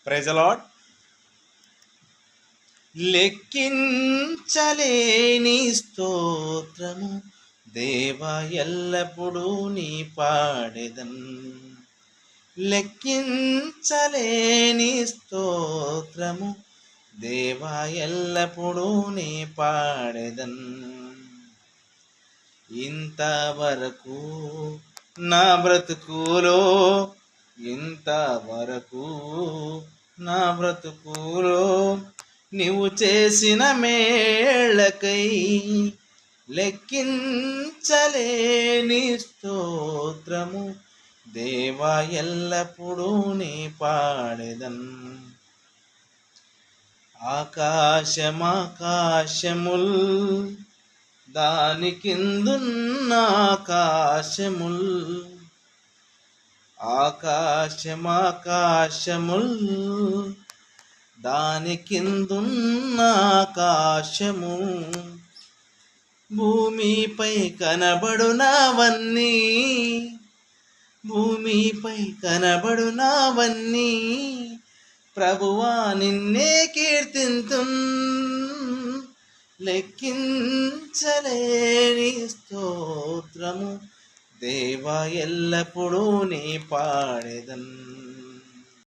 Praise the lord. లెక్కించలేని స్తోత్రము దేవా ఎల్లప్పుడూ నీ పాడెదన్. లెక్కించలేని స్తోత్రము దేవా ఎల్లప్పుడూ నీ పాడెదన్. ఇంతవరకు నా బ్రతుకులో, ఇంతవరకు నా బ్రతుకులో నీవు చేసిన మేళ్ళకై లెక్కించలేని స్తోత్రము దేవా ఎల్లప్పుడూ నీ పాడెదన్. ఆకాశమాకాశముల్ దాని కిందున్న ఆకాశముల్, ఆకాశమాకాశముల్ దాని కిందున్న ఆకాశము, భూమిపై కనబడునవన్నీ, భూమిపై కనబడునవన్నీ ప్రభువా నిన్నే కీర్తింతున్. లెక్కించలేని స్తోత్రము దేవా ఎల్లప్పుడూ నీ పాడెదన్.